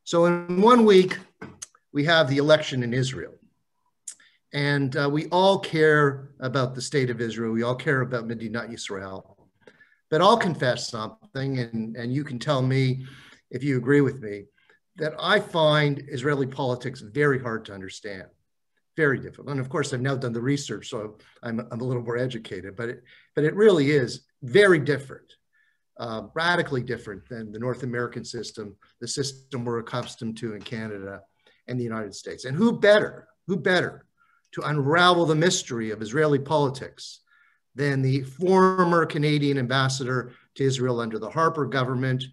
So in 1 week, we have the election in Israel. And we all care about the state of Israel. We all care about Medinat Yisrael. But I'll confess something, and you can tell me if you agree with me, that I find Israeli politics very hard to understand, very difficult. And of course, I've now done the research, so I'm a little more educated, but it really is very different, radically different than the North American system, the system we're accustomed to in Canada and the United States. And who better to unravel the mystery of Israeli politics than the former Canadian ambassador to Israel under the Harper government,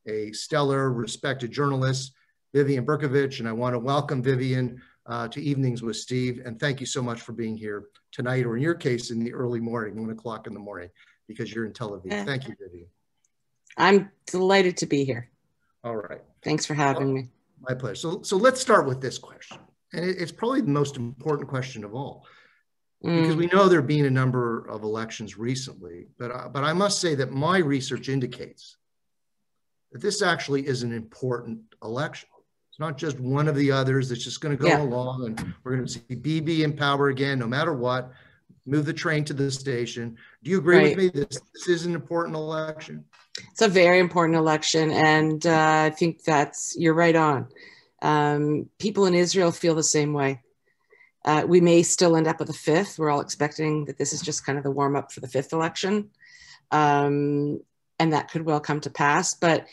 a stellar, respected journalist, Vivian Bercovici. And I want to welcome Vivian to Evenings with Steve. And thank you so much for being here tonight, or in your case, in the early morning, 1 o'clock in the morning, because you're in Tel Aviv. Thank you, Vivian. I'm delighted to be here. All right. Thanks for having me. My pleasure. So let's start with this question. And it's probably the most important question of all, because we know there have been a number of elections recently, but I must say that my research indicates that this actually is an important election. It's not just one of the others that's just going to go along and we're going to see Bibi in power again, no matter what, move the train to the station. Do you agree with me that this is an important election? It's a very important election, and I think you're right on. People in Israel feel the same way. We may still end up with a fifth. We're all expecting that this is just kind of the warm up for the fifth election. And that could well come to pass. But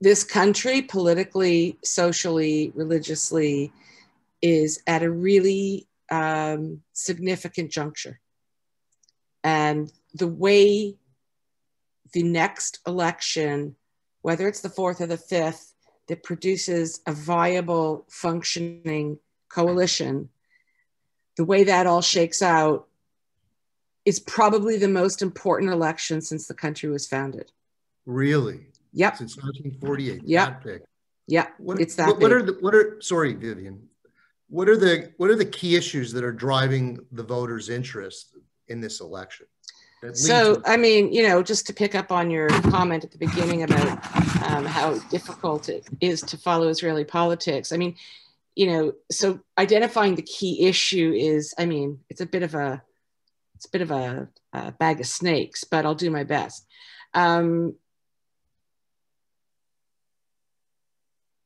this country, politically, socially, religiously, is at a really significant juncture. And the way the next election, whether it's the fourth or the fifth, that produces a viable, functioning coalition, the way that all shakes out is probably the most important election since the country was founded. Really? Yep. Since 1948. Yep. That big. Yeah. It's that big. Sorry, Vivian. What are the key issues that are driving the voters' interest in this election? So, I mean, just to pick up on your comment at the beginning about how difficult it is to follow Israeli politics. I mean, so identifying the key issue is, I mean, it's a bit of a bag of snakes, but I'll do my best. The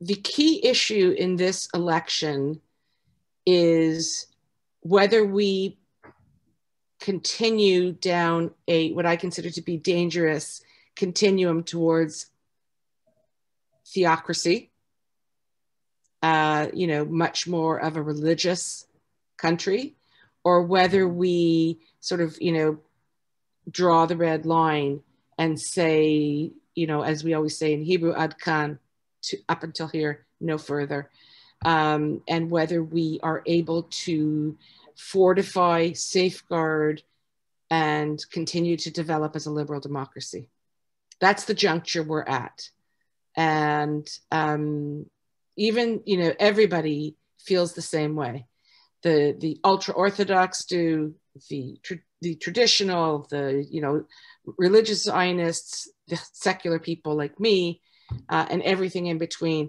key issue in this election is whether we continue down what I consider to be dangerous continuum towards theocracy, much more of a religious country, or whether we sort of, draw the red line and say, as we always say in Hebrew, ad kan, up until here, no further, and whether we are able to fortify, safeguard, and continue to develop as a liberal democracy. That's the juncture we're at. And even, everybody feels the same way. The ultra-Orthodox do, the traditional, religious Zionists, the secular people like me, and everything in between.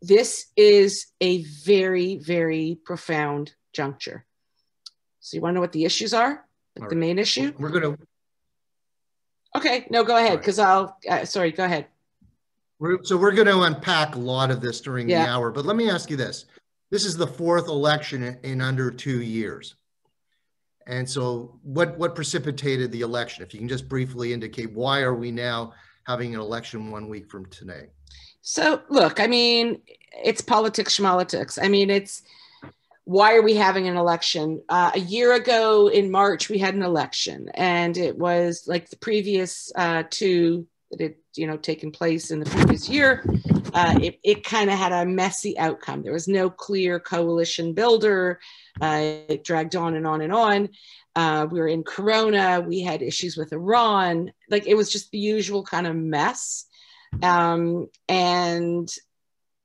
This is a very, very profound juncture. So you want to know what the issues are? The main issue? We're going to. Okay, no, go ahead, because sorry, go ahead. So we're going to unpack a lot of this during the hour, but let me ask you this. This is the fourth election in under 2 years. And so what precipitated the election? If you can just briefly indicate, why are we now having an election 1 week from today? So look, I mean, it's politics, schmalitics. I mean, why are we having an election? A year ago in March, we had an election, and it was like the previous two that had taken place in the previous year. It kind of had a messy outcome. There was no clear coalition builder. It dragged on and on and on. We were in Corona. We had issues with Iran. Like, it was just the usual kind of mess. And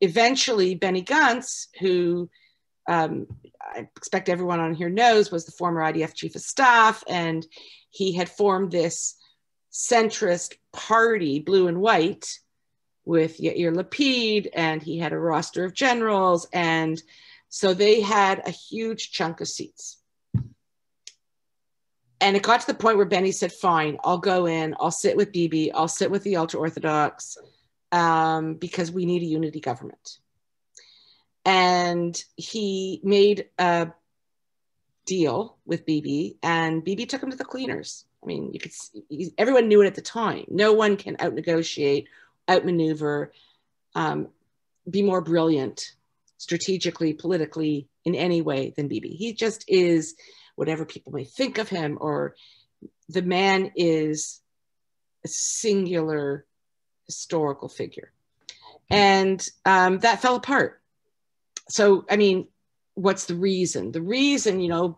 eventually Benny Gantz, who I expect everyone on here knows, was the former IDF chief of staff, and he had formed this centrist party, blue and white, with Yair Lapid, and he had a roster of generals. And so they had a huge chunk of seats. And it got to the point where Benny said, fine, I'll go in, I'll sit with Bibi, I'll sit with the ultra-Orthodox, because we need a unity government. And he made a deal with Bibi, and Bibi took him to the cleaners. I mean, you could see, everyone knew it at the time. No one can out-negotiate, outmaneuver, be more brilliant strategically, politically, in any way than Bibi. He just is, whatever people may think of him, or the man is a singular historical figure. And that fell apart. So, I mean, what's the reason? The reason, you know,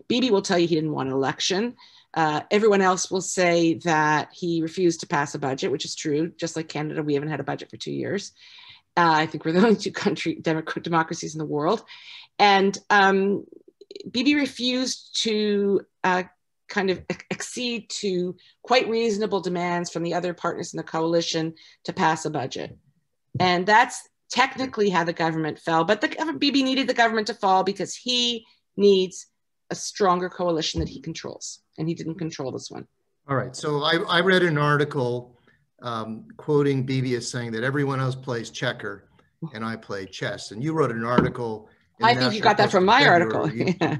Bibi will tell you he didn't want an election. Everyone else will say that he refused to pass a budget, which is true. Just like Canada, we haven't had a budget for 2 years. I think we're the only two democracies in the world. And Bibi refused to kind of accede to quite reasonable demands from the other partners in the coalition to pass a budget. And that's technically how the government fell. But Bibi needed the government to fall because he needs a stronger coalition that he controls. And he didn't control this one. All right. So I read an article quoting Bibi as saying that everyone else plays checker and I play chess. And you wrote an article. I think you got that from my article. Yeah.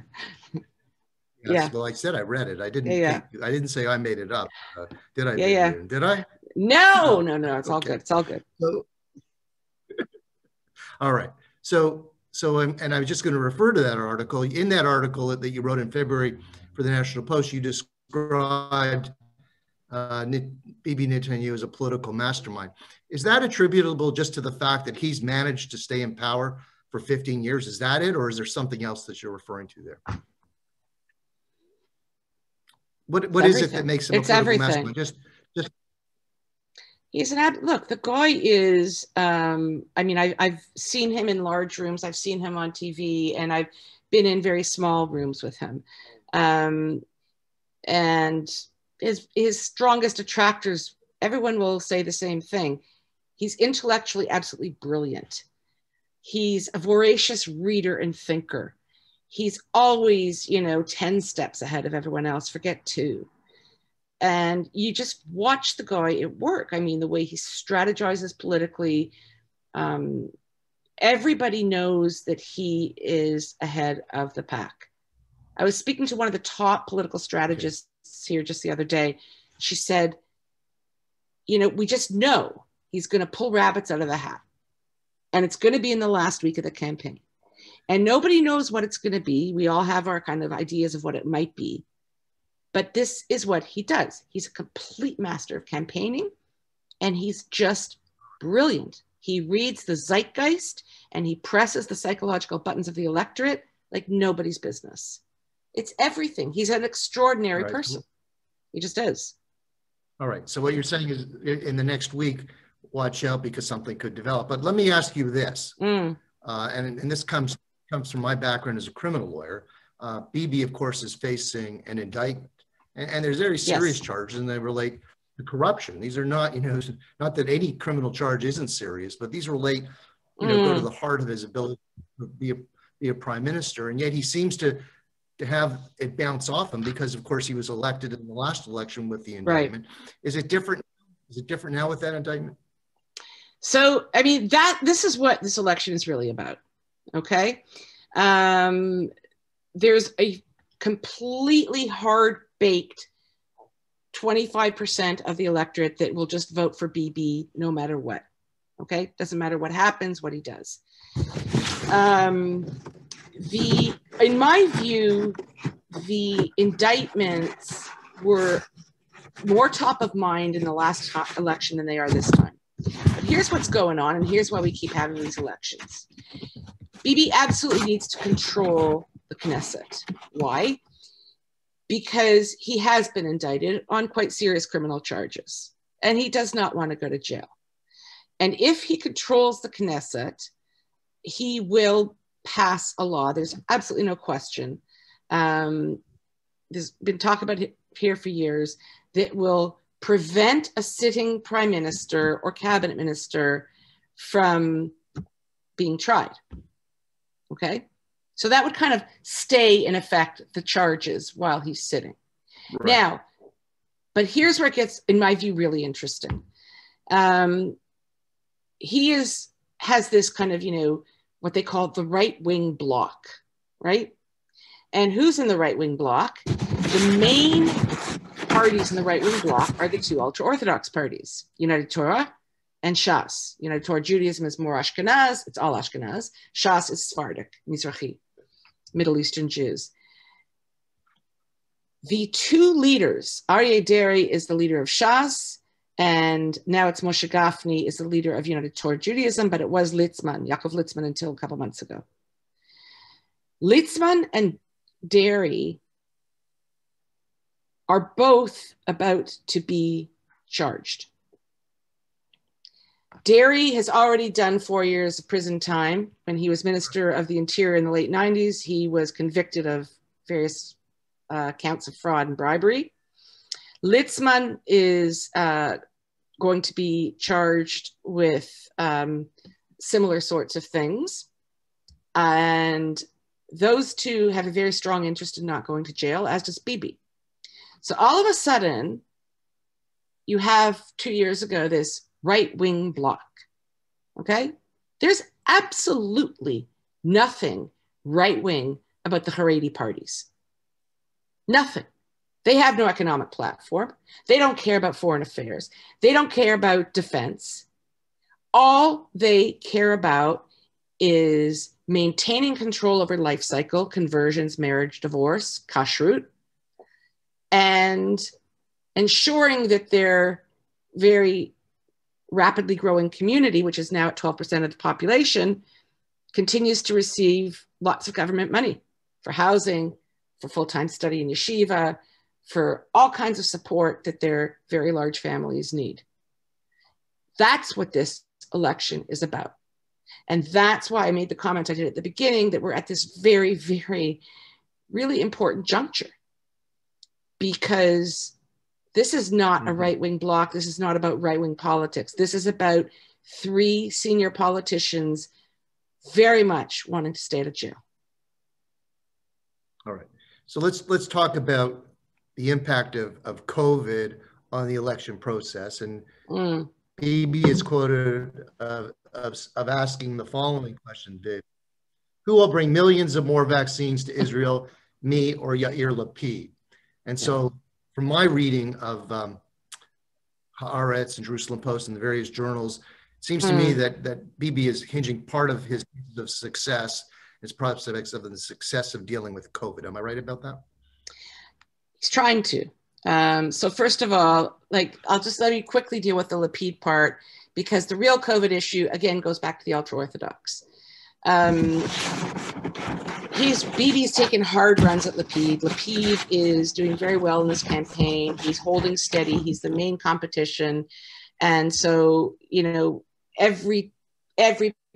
Yes, Yeah. well, I said I read it. I didn't. Yeah. I didn't say I made it up. Did I? Yeah. Did I? No. It's all good. It's all good. So, all right. So, and I was just going to refer to that article. In that article that you wrote in February for the National Post, you described Bibi Netanyahu as a political mastermind. Is that attributable just to the fact that he's managed to stay in power for 15 years? Is that it, or is there something else that you're referring to there? What is it that makes him a political mastermind? Just he's look, the guy is, I mean, I've seen him in large rooms. I've seen him on TV, and I've been in very small rooms with him. And his strongest attractors, everyone will say the same thing. He's intellectually absolutely brilliant. He's a voracious reader and thinker. He's always, 10 steps ahead of everyone else, forget 2. And you just watch the guy at work. I mean, the way he strategizes politically, everybody knows that he is ahead of the pack. I was speaking to one of the top political strategists here just the other day. She said, we just know he's going to pull rabbits out of the hat. And it's going to be in the last week of the campaign. And nobody knows what it's going to be. We all have our kind of ideas of what it might be. But this is what he does. He's a complete master of campaigning, and he's just brilliant. He reads the zeitgeist, and he presses the psychological buttons of the electorate like nobody's business. It's everything. He's an extraordinary person. He just is. All right. So what you're saying is in the next week, watch out because something could develop. But let me ask you this, and this comes from my background as a criminal lawyer. Bibi, of course, is facing an indictment, and there's very serious charges, and they relate to corruption. These are not, not that any criminal charge isn't serious, but these relate, go to the heart of his ability to be a prime minister, and yet he seems to have it bounce off him because, of course, he was elected in the last election with the indictment. Right. Is it different? Is it different now with that indictment? So, I mean, this is what this election is really about. Okay. There's a completely hard-baked 25% of the electorate that will just vote for Bibi no matter what. Okay. Doesn't matter what happens, what he does. In my view, the indictments were more top of mind in the last election than they are this time. But here's what's going on, and here's why we keep having these elections. Bibi absolutely needs to control the Knesset. Why? Because he has been indicted on quite serious criminal charges, and he does not want to go to jail. And if he controls the Knesset, he will pass a law. There's absolutely no question. There's been talk about it here for years that will prevent a sitting prime minister or cabinet minister from being tried. Okay? So that would kind of stay in effect the charges while he's sitting. Right. Now, but here's where it gets, in my view, really interesting. He has this kind of, what they call the right-wing bloc, right? And who's in the right-wing bloc? The main parties in the right-wing bloc are the two ultra-Orthodox parties, United Torah and Shas. United Torah Judaism is more Ashkenaz, it's all Ashkenaz. Shas is Sephardic, Mizrahi, Middle Eastern Jews. The two leaders, Aryeh Deri is the leader of Shas, and now it's Moshe Gafni is the leader of United Torah Judaism, but it was Litzman, Yaakov Litzman, until a couple months ago. Litzman and Deri are both about to be charged. Deri has already done 4 years of prison time. When he was Minister of the Interior in the late 90s, he was convicted of various counts of fraud and bribery. Litzman is going to be charged with similar sorts of things. And those two have a very strong interest in not going to jail, as does Bibi. So all of a sudden, you have 2 years ago this right-wing bloc, okay? There's absolutely nothing right-wing about the Haredi parties. Nothing. They have no economic platform. They don't care about foreign affairs. They don't care about defense. All they care about is maintaining control over life cycle, conversions, marriage, divorce, kashrut, and ensuring that their very rapidly growing community, which is now at 12% of the population, continues to receive lots of government money for housing, for full-time study in yeshiva, for all kinds of support that their very large families need. That's what this election is about. And that's why I made the comment I did at the beginning that we're at this very, very, really important juncture, because this is not a right-wing bloc. This is not about right-wing politics. This is about three senior politicians very much wanting to stay out of jail. All right. So let's talk about the impact of COVID on the election process. And Bibi is quoted of asking the following question, Viv. Who will bring millions of more vaccines to Israel, me or Yair Lapid? And so from my reading of Haaretz and Jerusalem Post and the various journals, it seems to me that Bibi is hinging part of his success, his prospects of the success of dealing with COVID. Am I right about that? He's trying to. So first of all, I'll just let me quickly deal with the Lapid part, because the real COVID issue, again, goes back to the ultra-Orthodox. Bibi's taken hard runs at Lapid. Lapid is doing very well in this campaign. He's holding steady. He's the main competition. And so, every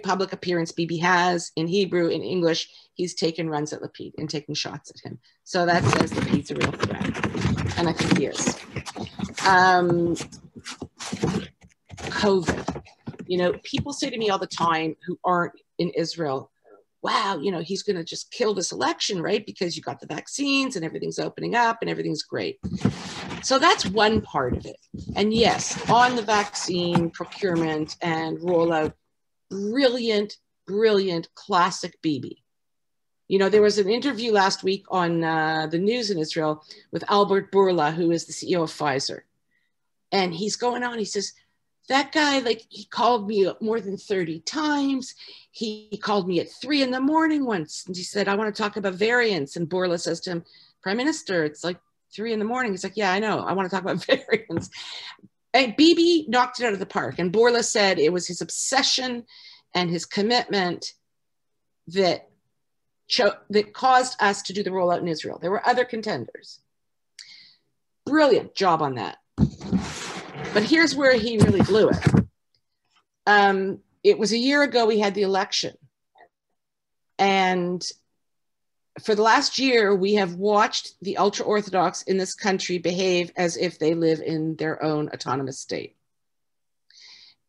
public appearance Bibi has in Hebrew, in English, he's taken runs at Lapid and taking shots at him. So that says Lapid's a real threat. And I think he is. COVID. People say to me all the time who aren't in Israel, wow, he's going to just kill this election, right? Because you got the vaccines and everything's opening up and everything's great. So that's one part of it. And yes, on the vaccine procurement and rollout, brilliant, classic Bibi. There was an interview last week on the news in Israel with Albert Bourla, who is the CEO of Pfizer. And he's going on, he says, that guy, he called me more than 30 times. He called me at 3 a.m. once. And he said, I want to talk about variants. And Bourla says to him, Prime Minister, it's 3 a.m. He's like, yeah, I know. I want to talk about variants. And Bibi knocked it out of the park. And Bourla said it was his obsession and his commitment that caused us to do the rollout in Israel. There were other contenders. Brilliant job on that. But here's where he really blew it. It was a year ago we had the election. And for the last year, we have watched the ultra-Orthodox in this country behave as if they live in their own autonomous state.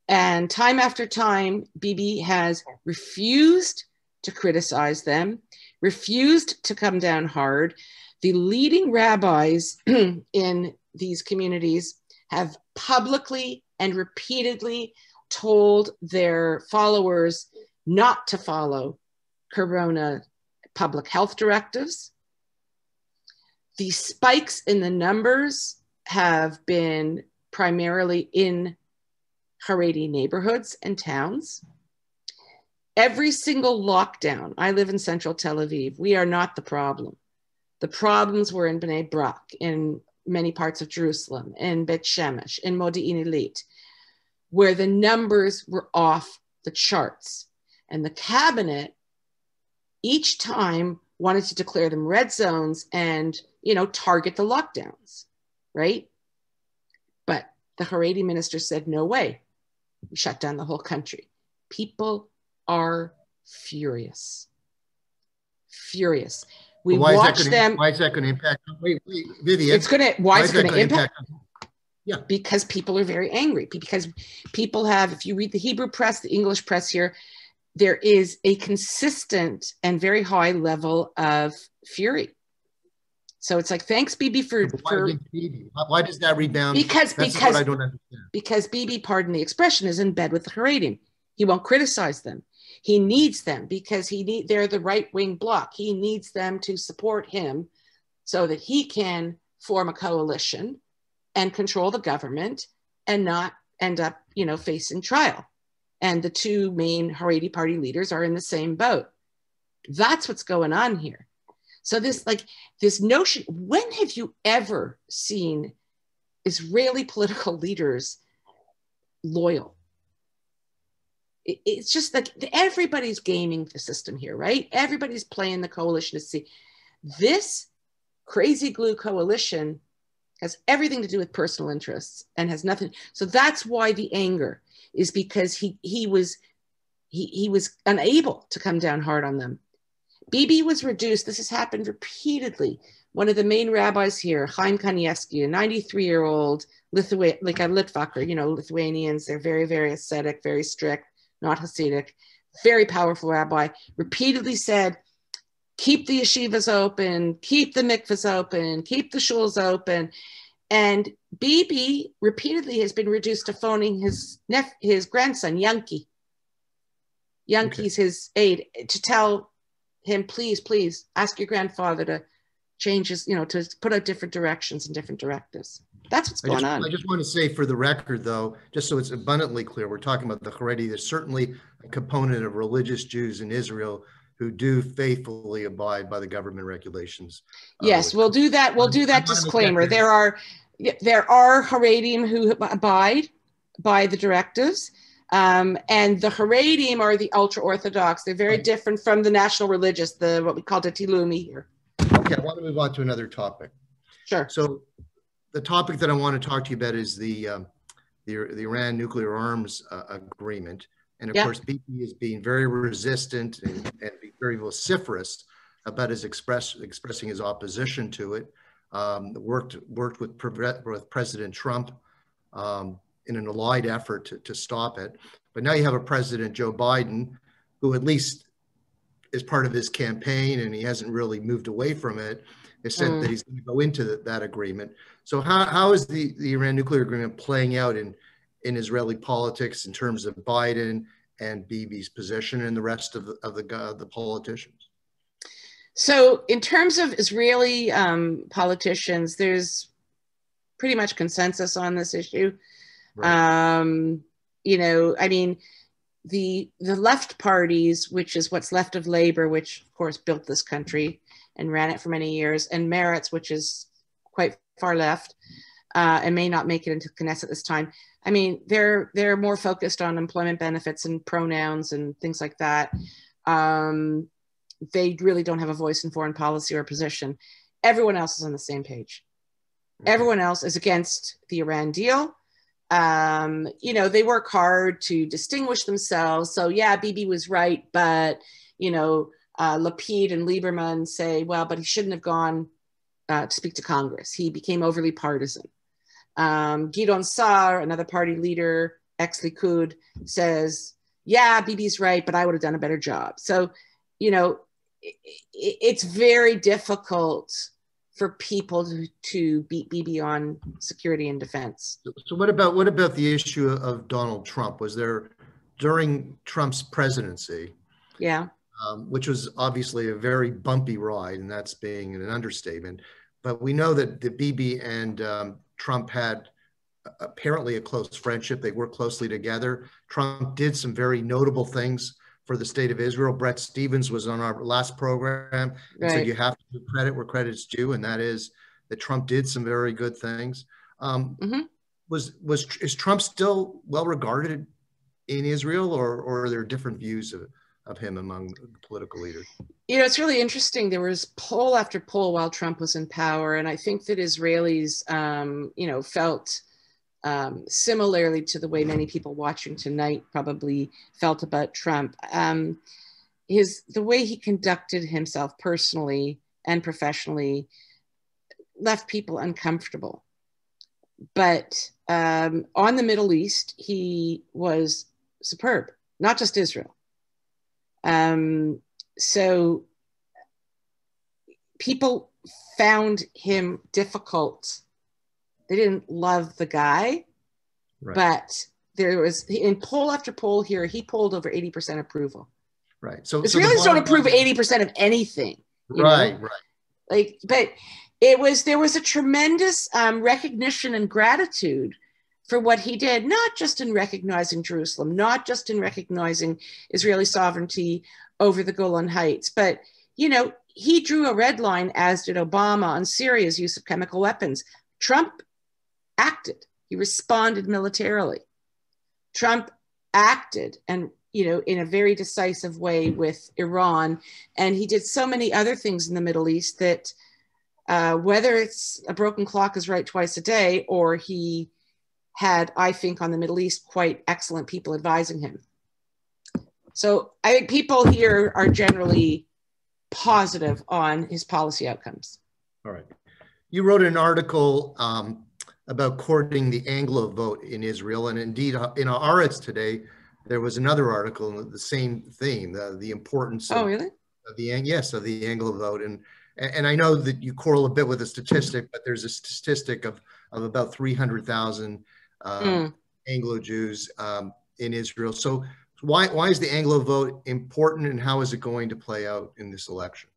And time after time, Bibi has refused to criticize them, refused to come down hard. The leading rabbis in these communities have publicly and repeatedly told their followers not to follow Corona public health directives. The spikes in the numbers have been primarily in Haredi neighborhoods and towns. Every single lockdown, I live in central Tel Aviv, we are not the problem. The problems were in Bnei Brak, in many parts of Jerusalem, in Bet Shemesh, in Modi'in Illit, where the numbers were off the charts. And the cabinet each time wanted to declare them red zones and, target the lockdowns, right? But the Haredi minister said, no way. We shut down the whole country. People are furious. Furious. We watch them. Why is that going to impact? Wait, Vivian. Why is it going to impact? Yeah. Because people are very angry. Because people have, if you read the Hebrew press, the English press here, there is a consistent and very high level of fury. So it's like, thanks, Bibi, why does that rebound? Because what I don't understand. Because Bibi, pardon the expression, is in bed with the Haredim. He won't criticize them. He needs them because they're the right-wing bloc. He needs them to support him so that he can form a coalition and control the government and not end up, facing trial. And the two main Haredi party leaders are in the same boat. That's what's going on here. So this notion, when have you ever seen Israeli political leaders loyal? It's just like everybody's gaming the system here, right? Everybody's playing the coalition to see. This crazy glue coalition has everything to do with personal interests and has nothing. So that's why the anger is, because he was unable to come down hard on them. Bibi was reduced. This has happened repeatedly. One of the main rabbis here, Chaim Kanievsky, a 93-year-old Litvaker, Lithuanians, they're very, very ascetic, very strict, not Hasidic, very powerful rabbi, repeatedly said, keep the yeshivas open, keep the mikvahs open, keep the shuls open. And Bibi repeatedly has been reduced to phoning his grandson, Yanki. Yanki's his aide, to tell him, please ask your grandfather to change his, to put out different directions and different directives. That's what's going on. I just want to say, for the record, though, just so it's abundantly clear, we're talking about the Haredi. There's certainly a component of religious Jews in Israel who do faithfully abide by the government regulations. Yes, we'll do that. We'll do that disclaimer. There are Haredim who abide by the directives. And the Haredim are the ultra-Orthodox. They're very different from the national religious, what we call the Tilumi here. Okay, I want to move on to another topic. Sure. So the topic that I want to talk to you about is the Iran nuclear arms agreement. And of course, Bibi is being very resistant and being very vociferous about his expressing his opposition to it. Worked with President Trump in an allied effort to stop it. But now you have a President Joe Biden, who, at least as part of his campaign, and he hasn't really moved away from it, has said that he's going to go into that agreement. So how is the Iran nuclear agreement playing out in Israeli politics in terms of Biden and Bibi's position and the rest of the politicians? So in terms of Israeli politicians, there's pretty much consensus on this issue. Right. The left parties, which is what's left of Labor, which of course built this country and ran it for many years, and Meretz, which is quite far left and may not make it into Knesset this time. I mean, they're more focused on employment benefits and pronouns and things like that. They really don't have a voice in foreign policy or position. Everyone else is on the same page. Okay. Everyone else is against the Iran deal. They work hard to distinguish themselves. So yeah, Bibi was right, but Lapid and Lieberman say, well, but he shouldn't have gone to speak to Congress. He became overly partisan. Gideon Sa'ar, another party leader, ex-Likud, says, yeah, Bibi's right, but I would have done a better job. So, you know, it's very difficult for people to beat Bibi on security and defense. So what about the issue of Donald Trump? Was there, during Trump's presidency, yeah, which was obviously a very bumpy ride, and that's being an understatement, but we know that the Bibi and Trump had apparently a close friendship. They worked closely together. Trump did some very notable things for the state of Israel. Brett Stevens was on our last program and said you have to give credit where credit's due, and that is that Trump did some very good things. Is Trump still well regarded in Israel, or are there different views of him among political leaders? You know, it's really interesting. There was poll after poll while Trump was in power, and I think that Israelis, you know, felt similarly to the way many people watching tonight probably felt about Trump. The way he conducted himself personally and professionally left people uncomfortable. But on the Middle East, he was superb, not just Israel. So people found him difficult. They didn't love the guy, right. But there was, in poll after poll here, he polled over 80% approval. Right. So Israelis don't approve 80% of anything. Right. Right. Like, but there was a tremendous recognition and gratitude for what he did, not just in recognizing Jerusalem, not just in recognizing Israeli sovereignty over the Golan Heights, but, you know, he drew a red line, as did Obama, on Syria's use of chemical weapons. Trump acted. He responded militarily. Trump acted, and, you know, in a very decisive way with Iran. And he did so many other things in the Middle East that whether it's a broken clock is right twice a day, or he had, I think, on the Middle East, quite excellent people advising him. So I think people here are generally positive on his policy outcomes. All right. You wrote an article about courting the Anglo vote in Israel. And indeed, in Haaretz today, there was another article on the same theme, the importance of, really? of the Anglo vote. And I know that you quarrel a bit with the statistic, but there's a statistic of about 300,000 Anglo Jews in Israel. So why is the Anglo vote important, and how is it going to play out in this election?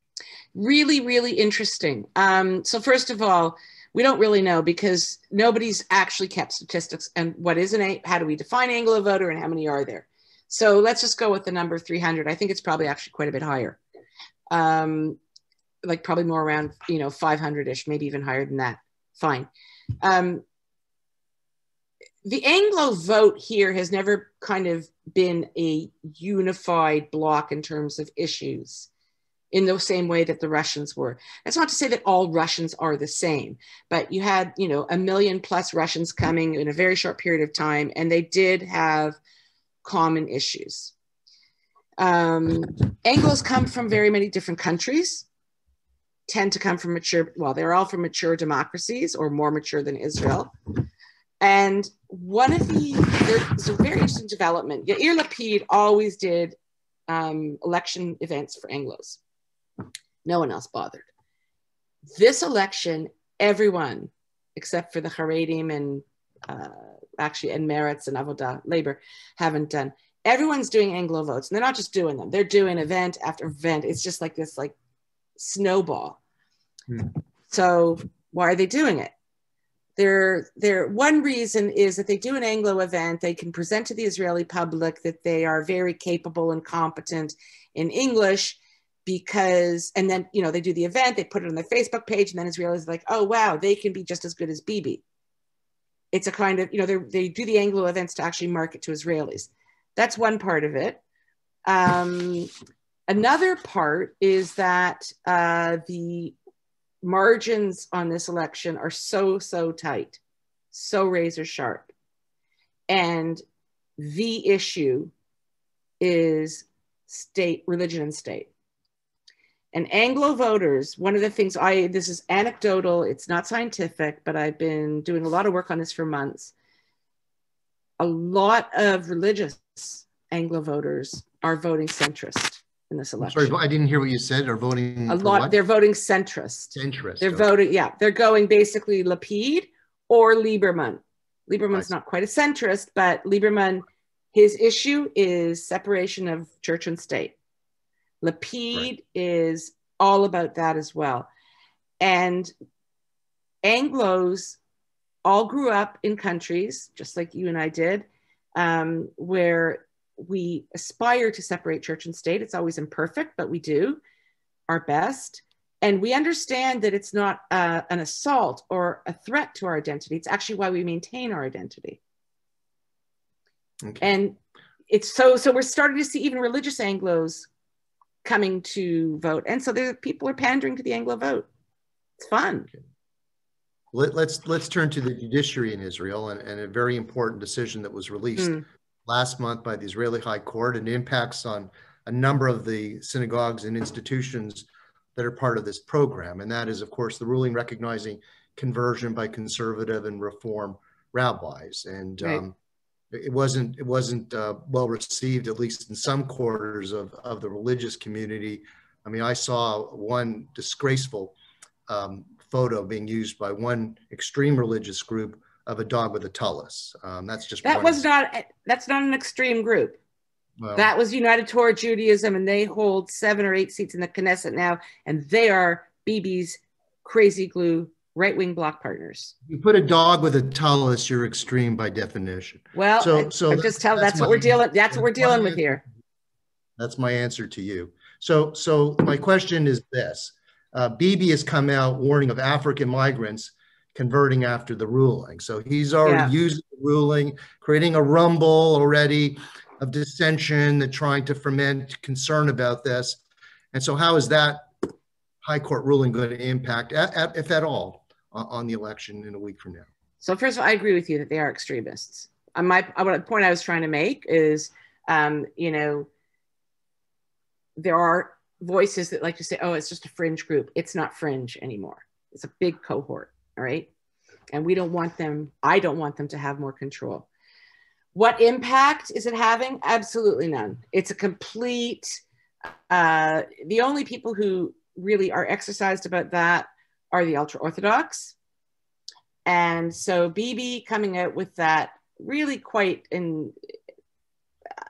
Really, really interesting. So first of all, we don't really know, because nobody's actually kept statistics. And what is how do we define Anglo voter, and how many are there? So let's just go with the number 300. I think it's probably actually quite a bit higher. Like probably more around, 500-ish, maybe even higher than that. Fine. The Anglo vote here has never kind of been a unified bloc in terms of issues in the same way that the Russians were. That's not to say that all Russians are the same, but you had, 1 million plus Russians coming in a very short period of time, and they did have common issues. Anglos come from very many different countries, tend to come from they're all from mature democracies, or more mature than Israel. And there's a very interesting development. Yair Lapid always did election events for Anglos. No one else bothered. This election, everyone, except for the Haredim and Meretz and Avodah, Labor, haven't done. Everyone's doing Anglo votes, and they're not just doing them. They're doing event after event. It's just like this, snowball. So why are they doing it? One reason is that they do an Anglo event. They can present to the Israeli public that they are very capable and competent in English, and then, they do the event, they put it on their Facebook page, and then Israelis are like, oh, wow, they can be just as good as Bibi. It's a kind of, they do the Anglo events to actually market to Israelis. That's one part of it. Another part is that the margins on this election are so tight, so razor sharp. And the issue is religion and state. And Anglo voters, one of the things this is anecdotal, it's not scientific, but I've been doing a lot of work on this for months. A lot of religious Anglo voters are voting centrist in this election. Sorry, I didn't hear what you said. Are voting a lot? What? They're voting centrist. Centrist. They're voting. Yeah, they're going basically Lapid or Lieberman. Lieberman's not quite a centrist, but Lieberman, his issue is separation of church and state. Lapid is all about that as well. And Anglos all grew up in countries, just like you and I did, where we aspire to separate church and state. It's always imperfect, but we do our best. And we understand that it's not an assault or a threat to our identity. It's actually why we maintain our identity. Okay. And it's so we're starting to see even religious Anglos coming to vote. And so people are pandering to the Anglo vote. It's fun. Okay. Let's turn to the judiciary in Israel and a very important decision that was released last month by the Israeli High Court, and impacts on a number of the synagogues and institutions that are part of this program. And that is, of course, the ruling recognizing conversion by conservative and reform rabbis. And it wasn't well received, at least in some quarters of the religious community. I mean, I saw one disgraceful photo being used by one extreme religious group of a dog with a tallis. That's not an extreme group. Well, that was United Torah Judaism, and they hold 7 or 8 seats in the Knesset now, and they are Bibi's crazy glue right-wing bloc partners. You put a dog with a tallis, you're extreme by definition. Well, so that's what we're dealing with here. That's my answer to you. So my question is this. Bibi has come out warning of African migrants converting after the ruling. So he's already using the ruling, creating a rumble already of dissension, that trying to ferment concern about this. And so how is that high court ruling going to impact, if at all, on the election in a week from now? So first of all, I agree with you that they are extremists. The point I was trying to make is, there are voices that like to say, oh, it's just a fringe group. It's not fringe anymore. It's a big cohort, all right? And I don't want them to have more control. What impact is it having? Absolutely none. It's a complete, the only people who really are exercised about that are the ultra-Orthodox. And so Bibi coming out with that really quite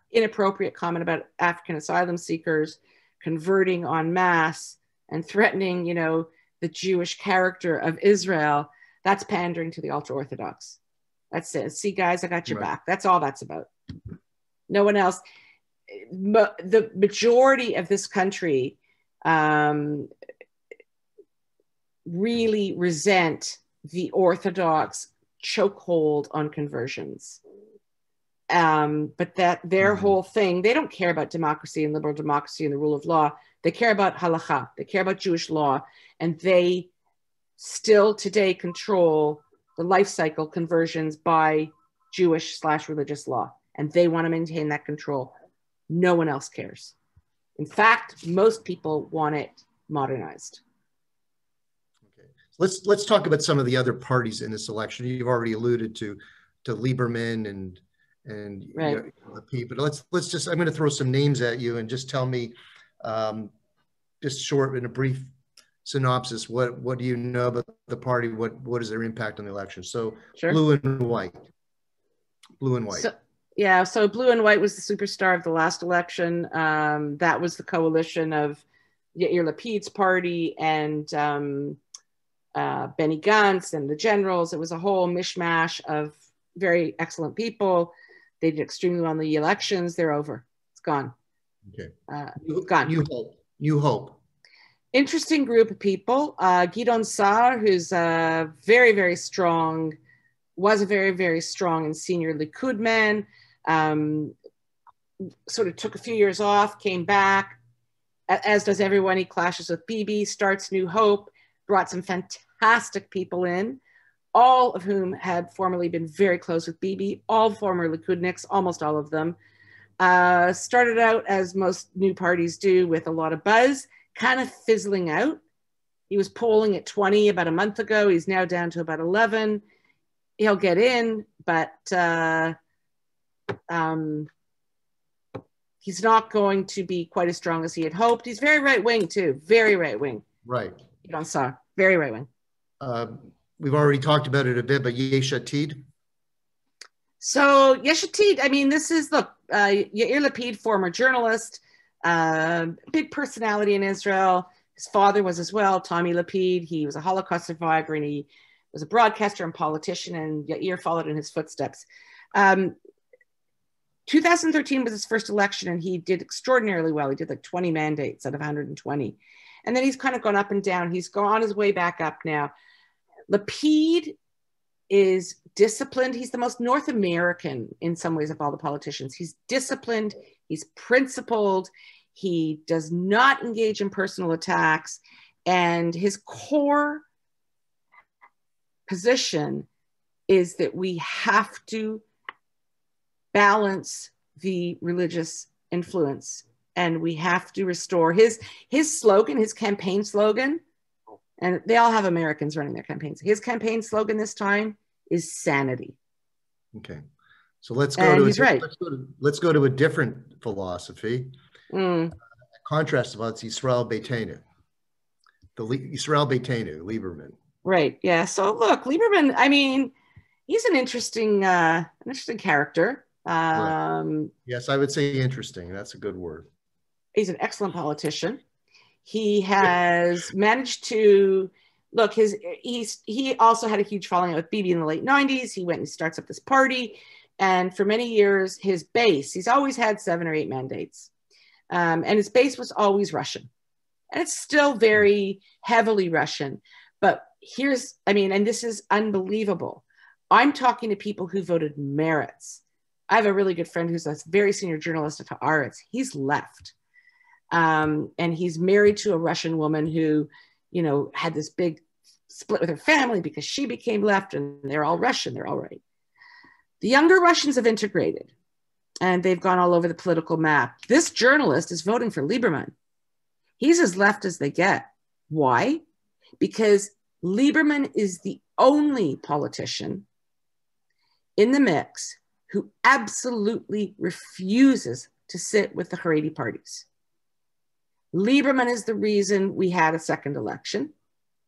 inappropriate comment about African asylum seekers converting en masse and threatening, the Jewish character of Israel, that's pandering to the ultra-Orthodox. That's it. See, guys, I got your back. That's all that's about. No one else. The majority of this country really resent the Orthodox chokehold on conversions. But that their whole thing, they don't care about democracy and liberal democracy and the rule of law. They care about halakha. They care about Jewish law. And they still today control the life cycle conversions by Jewish/religious law. And they want to maintain that control. No one else cares. In fact, most people want it modernized. Okay. Let's talk about some of the other parties in this election. You've already alluded to Lieberman and right. But let's just, I'm going to throw some names at you and just tell me, just short in a brief synopsis, what do you know about the party? What is their impact on the election? So sure. Blue and white. So Blue and White was the superstar of the last election. That was the coalition of Yair Lapid's party and Benny Gantz and the generals. It was a whole mishmash of very excellent people. They did extremely well in the elections. They're over. It's gone. Okay. Gone. You hope. Interesting group of people. Gidon Saar, who's very, very strong, was a very, very strong and senior Likud man. Sort of took a few years off, came back, as does everyone. He clashes with Bibi, starts New Hope, brought some fantastic people in, all of whom had formerly been very close with Bibi, all former Likudniks, almost all of them. Started out, as most new parties do, with a lot of buzz, kind of fizzling out. He was polling at 20 about a month ago. He's now down to about 11. He'll get in, but he's not going to be quite as strong as he had hoped. He's very right-wing too, very right-wing. Right. You don't saw, very right-wing. We've already talked about it a bit, but Yesh Atid. So Yesh Atid, I mean, this is, look, Yair Lapid, former journalist, big personality in Israel. His father was as well, Tommy Lapid. He was a Holocaust survivor, and he was a broadcaster and politician, and Yair followed in his footsteps. 2013 was his first election, and he did extraordinarily well. He did like 20 mandates out of 120. And then he's kind of gone up and down. He's gone his way back up now. Lapid is disciplined. He's the most North American in some ways of all the politicians. He's disciplined. He's principled. He does not engage in personal attacks. And his core position is that we have to balance the religious influence, and we have to restore his slogan, his campaign slogan. And they all have Americans running their campaigns. His campaign slogan this time is sanity. Okay. So let's go to a different philosophy. Contrast about Yisrael Beitenu. Yisrael Beitenu, Lieberman. Right. Yeah. So look, Lieberman, I mean, he's an interesting character. Right. Yes, I would say interesting. That's a good word. He's an excellent politician. He has managed to look. He also had a huge falling out with Bibi in the late 90s. He went and starts up this party, and for many years, his base. He's always had 7 or 8 mandates, and his base was always Russian, and it's still very heavily Russian. But and this is unbelievable. I'm talking to people who voted Meretz. I have a really good friend who's a very senior journalist at Haaretz. He's left. And he's married to a Russian woman who, had this big split with her family because she became left, and they're all Russian. They're all right. The younger Russians have integrated, and they've gone all over the political map. This journalist is voting for Lieberman. He's as left as they get. Why? Because Lieberman is the only politician in the mix who absolutely refuses to sit with the Haredi parties. Lieberman is the reason we had a second election.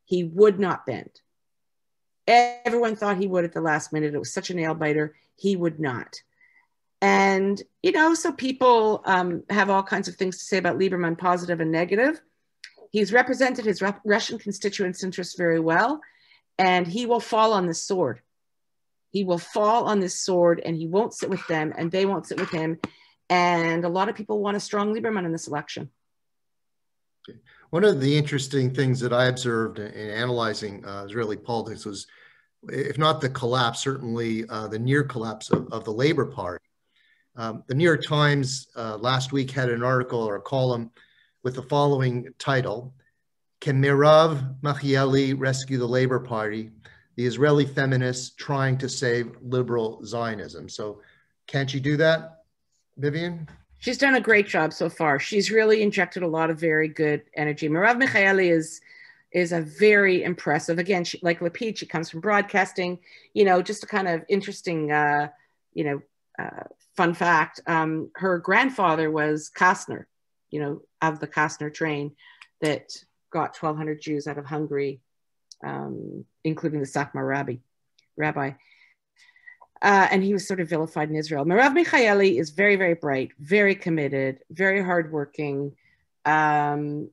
He would not bend. Everyone thought he would at the last minute. It was such a nail biter. He would not. And, so people have all kinds of things to say about Lieberman, positive and negative. He's represented his Russian constituents' interests very well, and he will fall on this sword. He will fall on this sword, and he won't sit with them, and they won't sit with him. And a lot of people want a strong Lieberman in this election. One of the interesting things that I observed in analyzing Israeli politics was, if not the collapse, certainly the near collapse of the Labor Party. The New York Times last week had an article or a column with the following title: "Can Merav Michaeli rescue the Labor Party? The Israeli feminists trying to save liberal Zionism." So can she do that, Vivian? She's done a great job so far. She's really injected a lot of very good energy. Merav Michaeli is a very impressive, again, like Lapid, she comes from broadcasting, just a kind of interesting, fun fact. Her grandfather was Kastner, of the Kastner train that got 1,200 Jews out of Hungary, including the Satmar rabbi. And he was sort of vilified in Israel. Merav Michaeli is very, very bright, very committed, very hardworking. And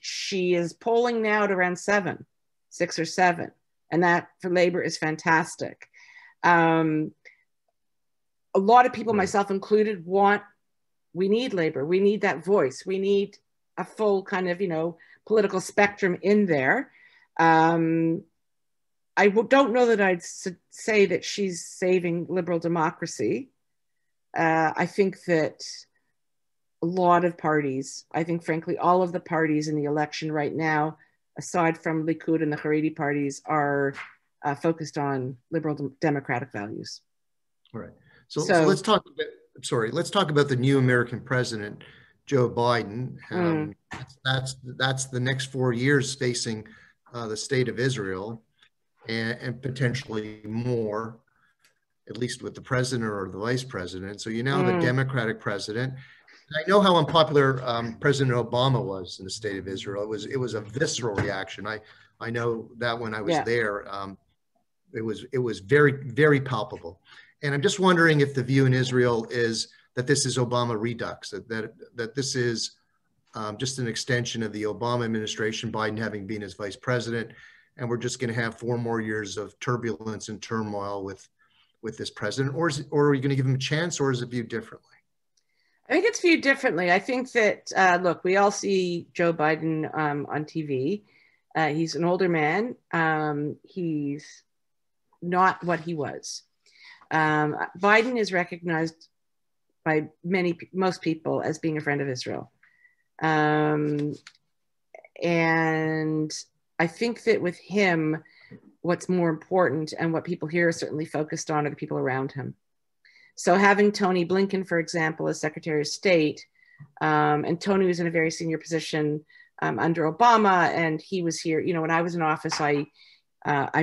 she is polling now at around 6 or 7. And that for Labor is fantastic. A lot of people, myself included, we need Labor. We need that voice. We need a full kind of, political spectrum in there. I don't know that I'd say that she's saving liberal democracy. I think that a lot of parties, frankly, all of the parties in the election right now, aside from Likud and the Haredi parties, are focused on liberal democratic values. All right. So let's talk about, let's talk about the new American president, Joe Biden. That's the next 4 years facing the state of Israel, and potentially more, at least with the president or the vice president. So you now have a Democratic president. I know how unpopular President Obama was in the state of Israel. It was a visceral reaction. I know that when I was there, it was very, very palpable. And I'm just wondering if the view in Israel is that this is Obama redux, that this is just an extension of the Obama administration, Biden having been his vice president, and we're just going to have 4 more years of turbulence and turmoil with this president, or are you going to give him a chance, or is it viewed differently? I think it's viewed differently. I think that, look, we all see Joe Biden on TV. He's an older man. He's not what he was. Biden is recognized by most people as being a friend of Israel. And I think that with him, what's more important and what people here are certainly focused on are the people around him. So having Tony Blinken, for example, as Secretary of State, and Tony was in a very senior position under Obama, and he was here, when I was in office, I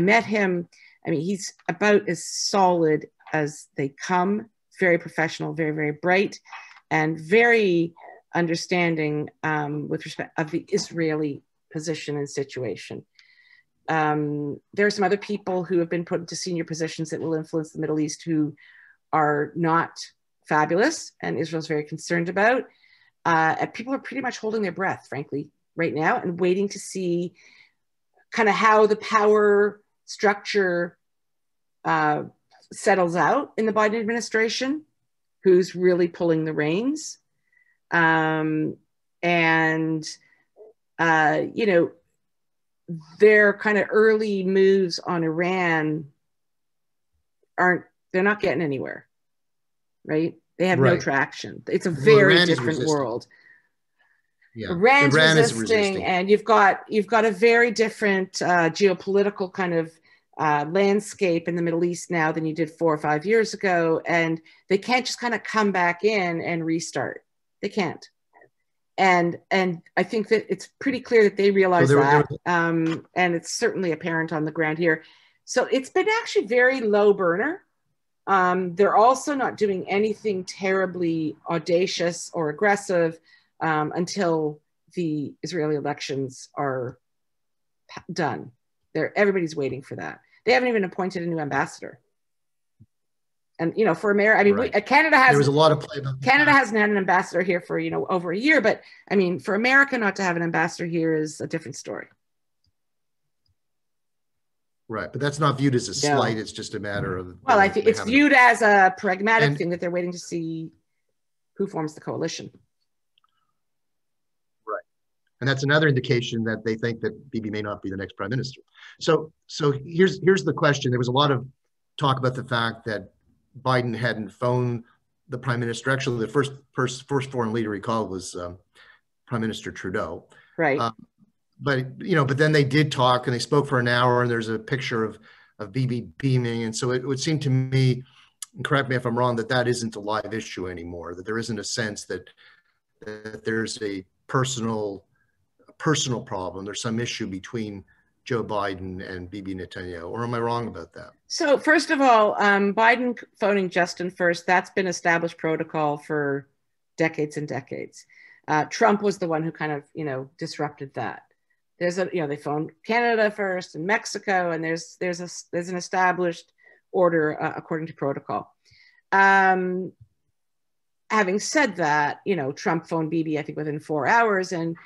met him. I mean, he's about as solid as they come, very professional, very, very bright, and very understanding with respect of the Israeli position and situation. There are some other people who have been put into senior positions that will influence the Middle East who are not fabulous, and Israel's very concerned about. And people are pretty much holding their breath, frankly, right now, and waiting to see kind of how the power structure settles out in the Biden administration, who's really pulling the reins. Their kind of early moves on Iran they're not getting anywhere, right? They have no traction. It's a very different world. Yeah. Iran is resisting, and you've got a very different geopolitical kind of landscape in the Middle East now than you did 4 or 5 years ago, and they can't just kind of come back in and restart. They can't. And I think that it's pretty clear that they realize that, and it's certainly apparent on the ground here. So it's been actually very low burner. They're also not doing anything terribly audacious or aggressive until the Israeli elections are done. Everybody's waiting for that. They haven't even appointed a new ambassador. And, for America, I mean, Canada has, there was a lot of play about Canada hasn't had an ambassador here for, over a year, but I mean, for America not to have an ambassador here is a different story. Right, but that's not viewed as a slight. It's just a matter of. Well, I think it's viewed as a pragmatic thing that they're waiting to see who forms the coalition. Right, and that's another indication that they think that Bibi may not be the next prime minister. So here's the question. There was a lot of talk about the fact that Biden hadn't phoned the prime minister. Actually, the first foreign leader he called was Prime Minister Trudeau. Right. But then they did talk, and they spoke for an hour, and there's a picture of Bibi beaming. And so it would seem to me, and correct me if I'm wrong, that isn't a live issue anymore, that there isn't a sense that there's a personal problem. There's some issue between Joe Biden and Bibi Netanyahu, or am I wrong about that? So first of all, Biden phoning Justin first, that's been established protocol for decades and decades. Trump was the one who kind of, disrupted that. They phoned Canada first and Mexico, and there's an established order according to protocol. Having said that, Trump phoned Bibi, I think, within 4 hours, and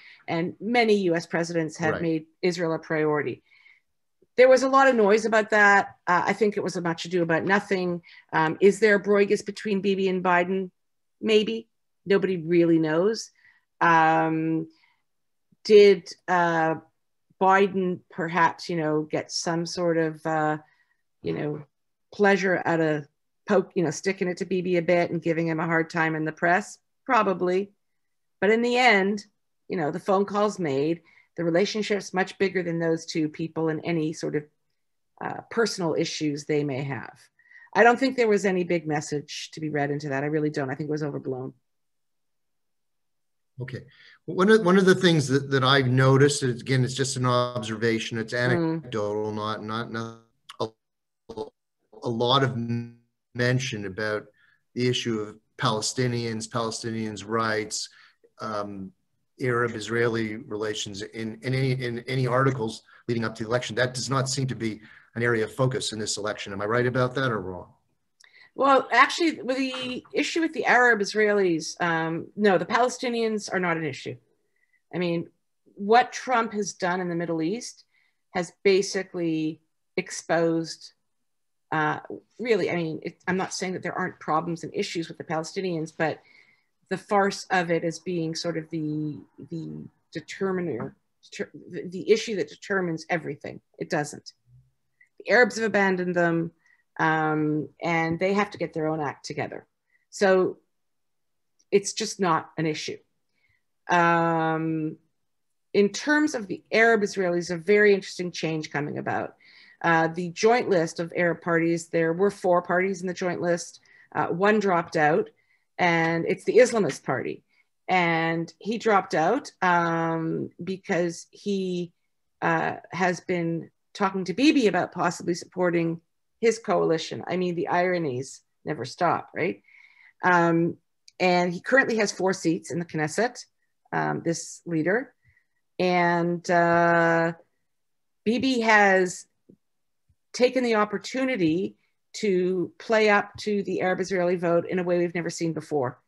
many U.S. presidents have made Israel a priority. There was a lot of noise about that. I think it was a much ado about nothing. Is there a broigus between Bibi and Biden? Maybe. Nobody really knows. Did Biden perhaps, get some sort of, pleasure out of sticking it to Bibi a bit and giving him a hard time in the press? Probably. But in the end, the phone call's made. The relationship's much bigger than those two people and any sort of personal issues they may have. I don't think there was any big message to be read into that. I really don't. I think it was overblown. Okay. One of the things that I've noticed, is, again, it's just an observation, it's anecdotal, not a, a lot of mention about the issue of Palestinians' rights, Arab-Israeli relations in any articles leading up to the election. That does not seem to be an area of focus in this election. Am I right about that or wrong? Well, actually, with the issue with the Arab Israelis, no, the Palestinians are not an issue. I mean, what Trump has done in the Middle East has basically exposed, really, I mean, I'm not saying that there aren't problems and issues with the Palestinians, but the farce of it as being sort of the determiner, the issue that determines everything. It doesn't. The Arabs have abandoned them, and they have to get their own act together. So it's just not an issue. In terms of the Arab Israelis, a very interesting change coming about. The joint list of Arab parties, there were 4 parties in the joint list. One dropped out, and it's the Islamist Party. And he dropped out because he has been talking to Bibi about possibly supporting his coalition. I mean, the ironies never stop, right? And he currently has 4 seats in the Knesset, this leader. And Bibi has taken the opportunity to play up to the Arab-Israeli vote in a way we've never seen before.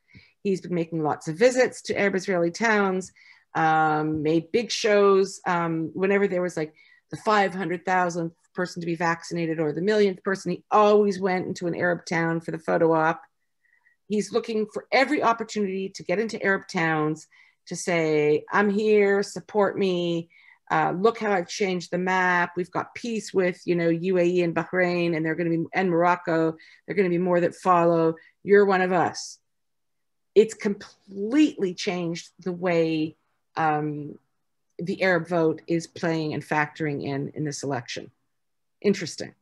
He's been making lots of visits to Arab-Israeli towns, made big shows. Whenever there was like the 500,000th person to be vaccinated or the millionth person, he always went into an Arab town for the photo op. He's looking for every opportunity to get into Arab towns to say, I'm here, support me. Look how I've changed the map. We've got peace with, UAE and Bahrain, and they're going to be, and Morocco. They're going to be more that follow. You're one of us. It's completely changed the way the Arab vote is playing and factoring in this election. Interesting.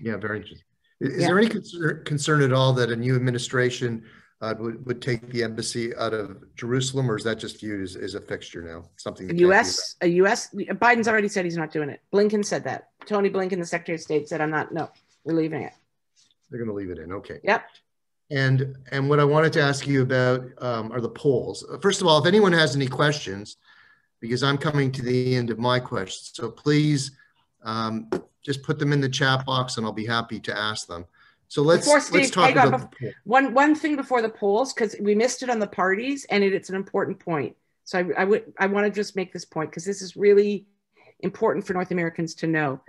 Yeah, very interesting. Is there any concern at all that a new administration would take the embassy out of Jerusalem, or is that just viewed as a fixture now? Something Biden's already said he's not doing it. Blinken said that. Tony Blinken, the Secretary of State, said, we're leaving it. They're going to leave it in. Okay. Yep. And what I wanted to ask you about are the polls. First of all, if anyone has any questions, because I'm coming to the end of my questions, so please just put them in the chat box and I'll be happy to ask them. So let's talk about one thing before the polls, because we missed it on the parties, and it's an important point. So I want to just make this point because this is really important for North Americans to know.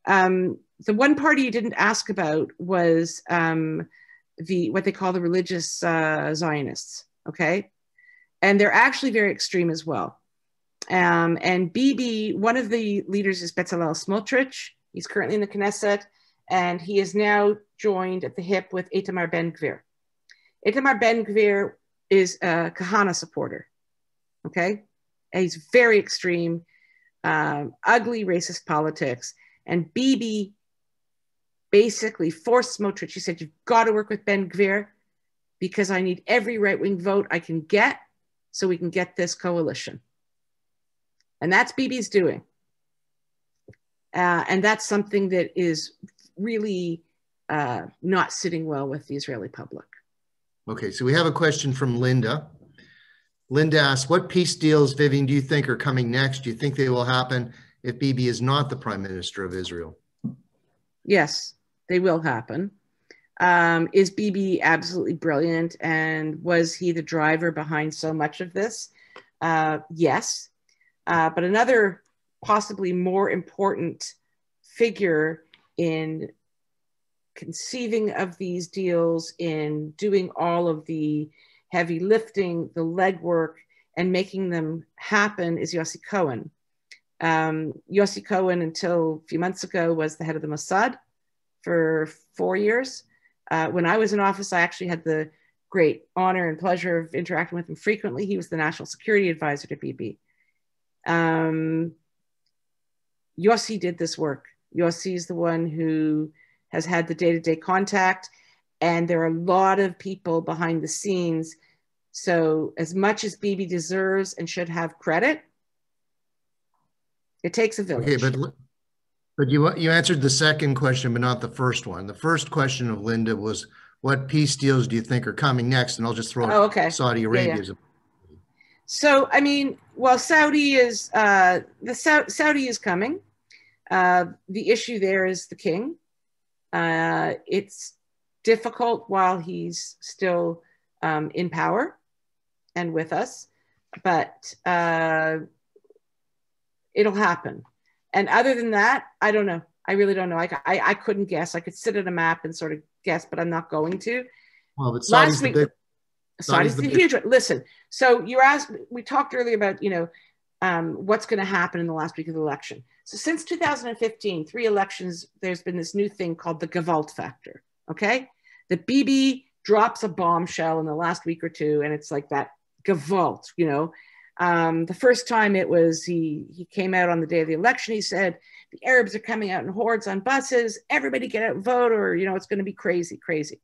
The one party you didn't ask about was what they call the religious Zionists, okay? And they're actually very extreme as well. And Bibi, one of the leaders is Bezalel Smotrich. He's currently in the Knesset, and he is now joined at the hip with Itamar Ben-Gvir. Itamar Ben-Gvir is a Kahana supporter, okay? And he's very extreme, ugly racist politics. And Bibi basically forced Smotrich. He said, you've got to work with Ben-Gvir because I need every right-wing vote I can get so we can get this coalition. And that's Bibi's doing. And that's something that is really not sitting well with the Israeli public. Okay, so we have a question from Linda. Linda asks, what peace deals, Vivian, do you think are coming next? Do you think they will happen if Bibi is not the Prime Minister of Israel? Yes, they will happen. Is Bibi absolutely brilliant? And was he the driver behind so much of this? Yes. But another possibly more important figure in conceiving of these deals, in doing all of the heavy lifting, the legwork, and making them happen is Yossi Cohen. Yossi Cohen, until a few months ago, was the head of the Mossad for 4 years. When I was in office, I actually had the great honor and pleasure of interacting with him frequently. He was the national security advisor to Bibi. Yossi did this work. Yossi is the one who has had the day-to-day contact, and there are a lot of people behind the scenes So as much as Bibi deserves and should have credit, it takes a village. Okay, but you answered the second question, but not the first one. The first question of Linda was, what peace deals do you think are coming next? And I'll just throw okay. Saudi Arabia. Yeah. So, I mean, well, Saudi is, Saudi is coming. The issue there is the king. It's difficult while he's still in power and with us, but it'll happen. And other than that, I don't know. I really don't know. I couldn't guess. I could sit at a map and sort of guess, but I'm not going to. Well, but Saudi's the big. Saudi's the huge one. Listen, so you asked, we talked earlier about, you know, what's going to happen in the last week of the election. So since 2015, 3 elections, there's been this new thing called the Gewalt factor, okay? The Bibi drops a bombshell in the last week or two, and it's like that Gewalt, you know? The first time it was, he came out on the day of the election, he said, the Arabs are coming out in hordes on buses, everybody get out and vote, or, you know, it's going to be crazy, crazy.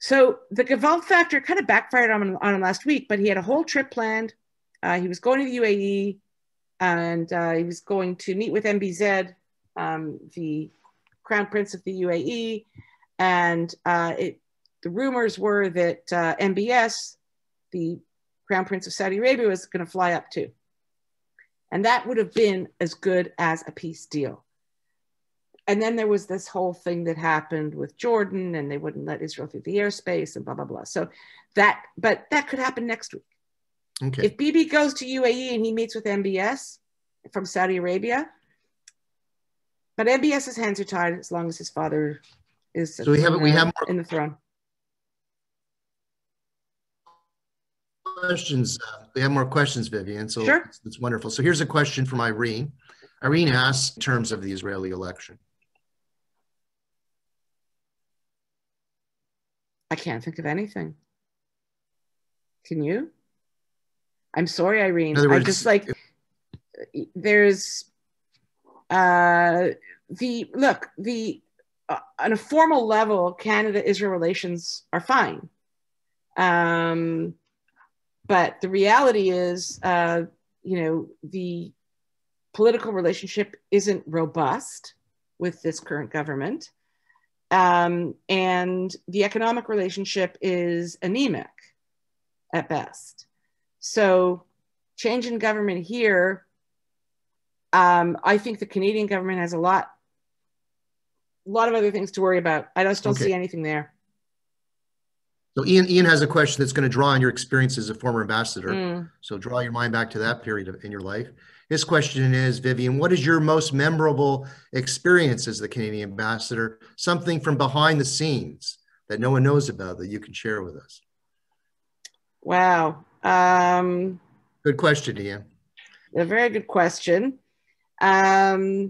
So the Gewalt factor kind of backfired on him last week, but he had a whole trip planned. He was going to the UAE, and he was going to meet with MBZ, the Crown Prince of the UAE, and the rumors were that MBS, the Crown Prince of Saudi Arabia, was going to fly up too. And that would have been as good as a peace deal. And then there was this whole thing that happened with Jordan, and they wouldn't let Israel through the airspace and blah, blah, blah. So that, but that could happen next week. Okay. If Bibi goes to UAE and he meets with MBS from Saudi Arabia, but MBS's hands are tied as long as his father is so we have more in the throne. Questions. We have more questions, Vivian. So sure. It's wonderful. So here's a question from Irene. Irene asks, in terms of the Israeli election. I can't think of anything. Can you? I'm sorry, Irene. In other words, I'm just like, there's on a formal level, Canada-Israel relations are fine. But the reality is, you know, the political relationship isn't robust with this current government. And the economic relationship is anemic at best. So change in government here, I think the Canadian government has a lot of other things to worry about. I just don't see anything there. So Ian has a question that's going to draw on your experience as a former ambassador. So draw your mind back to that period in your life. His question is, Vivian, what is your most memorable experience as the Canadian ambassador? Something from behind the scenes that no one knows about that you can share with us. Wow. Good question, Ian. A very good question. I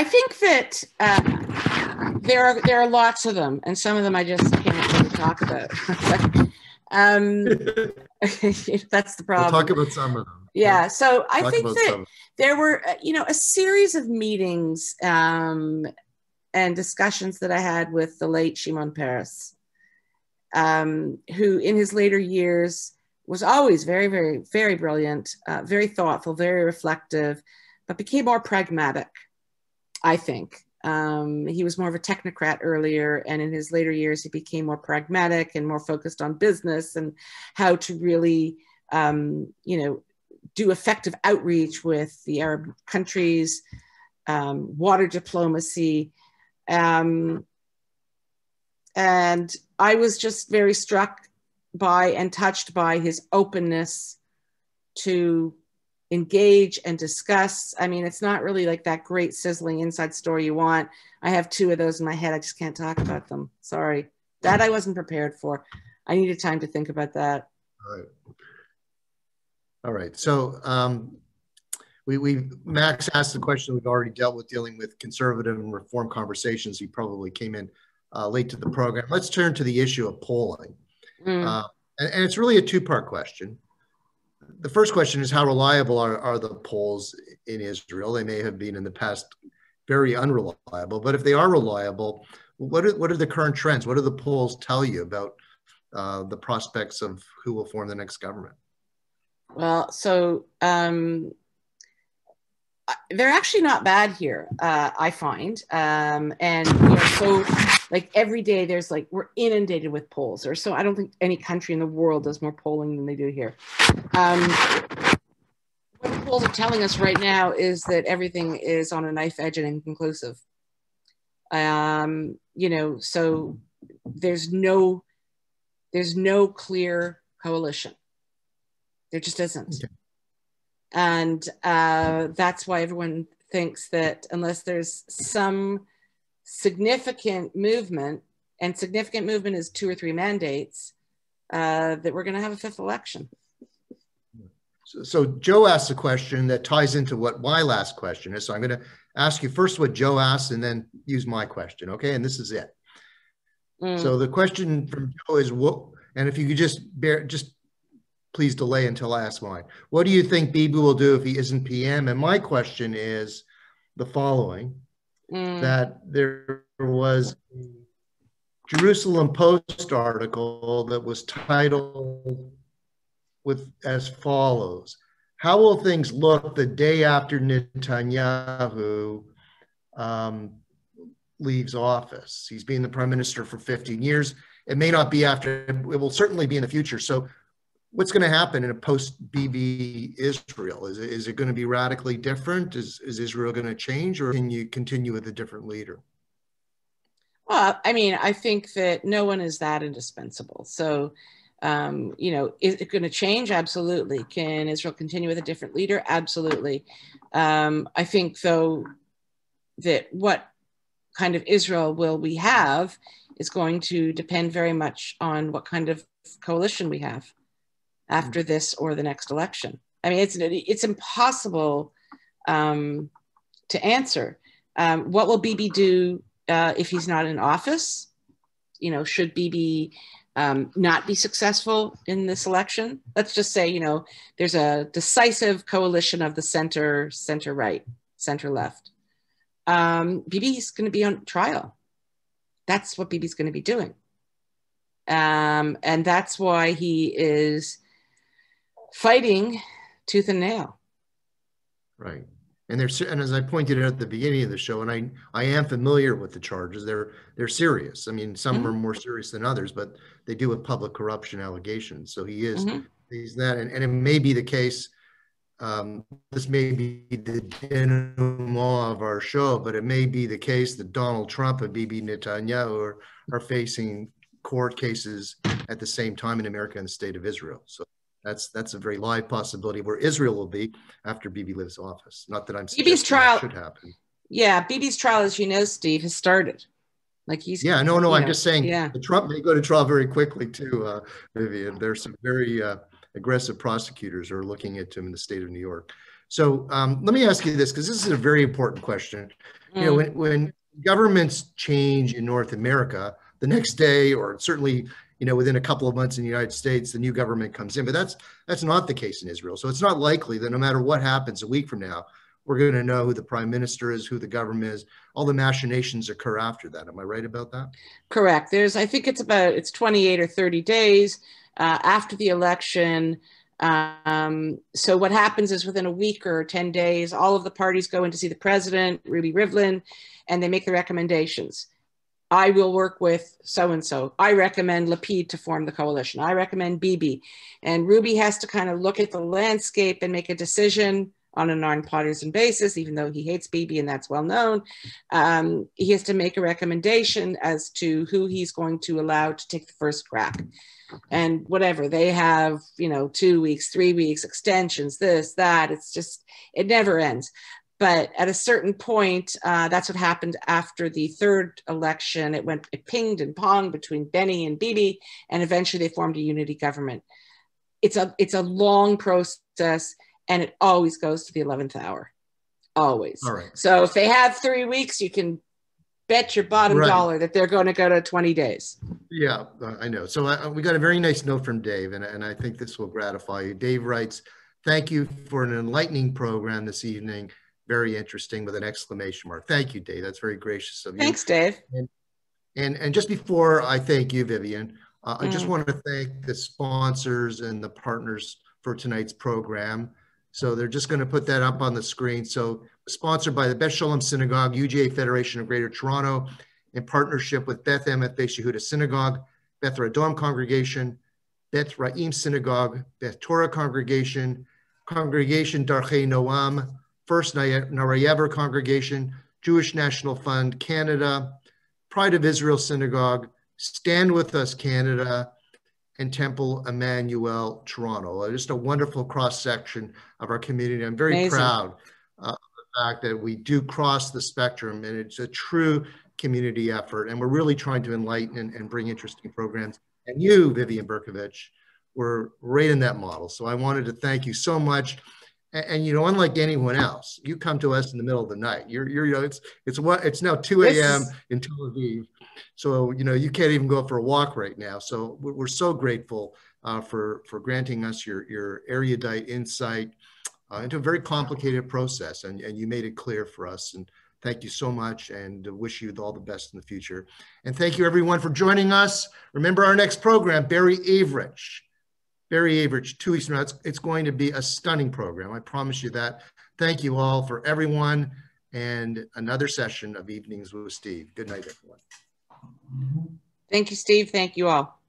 think that there are lots of them, and some of them I just can't really talk about. That's the problem. We'll talk about some of them. Yeah, so I think that there were, you know, a series of meetings and discussions that I had with the late Shimon Peres, who in his later years was always very, very, very brilliant, very thoughtful, very reflective, but became more pragmatic, I think. He was more of a technocrat earlier, and in his later years, he became more pragmatic and more focused on business and how to really, you know, do effective outreach with the Arab countries, water diplomacy. And I was just very struck by and touched by his openness to engage and discuss. I mean, it's not really like that great sizzling inside story you want. I have 2 of those in my head. I just can't talk about them. Sorry. That I wasn't prepared for. I needed time to think about that. All right. All right. So Max asked the question we've already dealt with, dealing with conservative and reform conversations. He probably came in late to the program. Let's turn to the issue of polling. And it's really a 2-part question. The first question is, how reliable are the polls in Israel? They may have been in the past very unreliable, but if they are reliable, what are the current trends? What do the polls tell you about the prospects of who will form the next government? Well, so they're actually not bad here, I find. And so like every day there's like, we're inundated with polls. Or so I don't think any country in the world does more polling than they do here. What the polls are telling us right now is that everything is on a knife edge and inconclusive. So there's no clear coalition. There just isn't. Okay. And that's why everyone thinks that unless there's some significant movement, and significant movement is 2 or 3 mandates, that we're going to have a 5th election. So Joe asked a question that ties into what my last question is. So I'm going to ask you first what Joe asked and then use my question, okay? And this is it. So the question from Joe is, what, and if you could just please delay until I ask mine. What do you think Bibi will do if he isn't PM? And my question is the following, that there was a Jerusalem Post article that was titled as follows: how will things look the day after Netanyahu leaves office? He's been the prime minister for 15 years. It may not be after, it will certainly be in the future. So what's going to happen in a post-Bibi Israel? Is it going to be radically different? Is Israel going to change, or can you continue with a different leader? Well, I mean, I think that no one is that indispensable. So, is it going to change? Absolutely. Can Israel continue with a different leader? Absolutely. I think, though, that what kind of Israel will we have is going to depend very much on what kind of coalition we have after this or the next election. I mean, it's impossible to answer. What will Bibi do if he's not in office? Should Bibi not be successful in this election? Let's just say, there's a decisive coalition of the center right, center left. Bibi's going to be on trial. That's what Bibi's going to be doing. And that's why he is fighting tooth and nail. Right. And as I pointed out at the beginning of the show, and I am familiar with the charges, they're serious. I mean, some are more serious than others, but they do have public corruption allegations. So he's that, and it may be the case. This may be the denouement of our show, but it may be the case that Donald Trump and Bibi Netanyahu are facing court cases at the same time in America and the state of Israel. So that's a very live possibility where Israel will be after Bibi leaves office. Not that I'm suggesting Bibi's trial should happen. Yeah, Bibi's trial, as you know, Steve, has started. Like he's I'm just saying the Trump may go to trial very quickly too, Vivian. There's some very aggressive prosecutors who are looking into him in the state of New York. So let me ask you this, because this is a very important question. When governments change in North America, the next day, or certainly within a couple of months in the United States, the new government comes in. But that's not the case in Israel. So it's not likely that no matter what happens a week from now, we're going to know who the prime minister is, who the government is. All the machinations occur after that. Am I right about that? Correct. I think it's 28 or 30 days after the election. So what happens is within a week or 10 days, all of the parties go in to see the president, Ruby Rivlin, and they make the recommendations. I will work with so-and-so. I recommend Lapid to form the coalition. I recommend Bibi. And Ruby has to kind of look at the landscape and make a decision on a nonpartisan basis, even though he hates Bibi and that's well known. He has to make a recommendation as to who he's going to allow to take the first crack. And whatever, they have, 2 weeks, 3 weeks, extensions, this, that, it never ends. But at a certain point, that's what happened after the third election. It pinged and ponged between Benny and Bibi, and eventually they formed a unity government. It's a long process, and it always goes to the 11th hour, always. All right. So if they have 3 weeks, you can bet your bottom dollar that they're going to go to 20 days. Yeah, I know. So we got a very nice note from Dave, and I think this will gratify you. Dave writes, "Thank you for an enlightening program this evening. Very interesting," with an exclamation mark. Thank you, Dave. That's very gracious of you. Thanks, Dave. And just before I thank you, Vivian, I just want to thank the sponsors and the partners for tonight's program. So they're just going to put that up on the screen. So sponsored by the Beth Shalom Synagogue, UGA Federation of Greater Toronto, in partnership with Beth Emet Beth Yehuda Synagogue, Beth Radom Congregation, Beth Raim Synagogue, Beth Torah Congregation, Congregation Darchei Noam, First Narayever Congregation, Jewish National Fund Canada, Pride of Israel Synagogue, Stand With Us Canada, and Temple Emmanuel Toronto. Just a wonderful cross-section of our community. I'm very proud of the fact that we do cross the spectrum, and it's a true community effort, and we're really trying to enlighten and bring interesting programs. And you, Vivian Bercovici, were right in that model. So I wanted to thank you so much. And you know, unlike anyone else, you come to us in the middle of the night. You know, it's now 2 a.m. in Tel Aviv, so you know you can't even go for a walk right now. So we're so grateful for granting us your erudite insight into a very complicated process, and you made it clear for us. And thank you so much, and wish you all the best in the future. And thank you everyone for joining us. Remember our next program, Barry Average, 2 weeks from now. It's going to be a stunning program. I promise you that. Thank you all for everyone, and another session of Evenings with Steve. Good night, everyone. Thank you, Steve. Thank you all.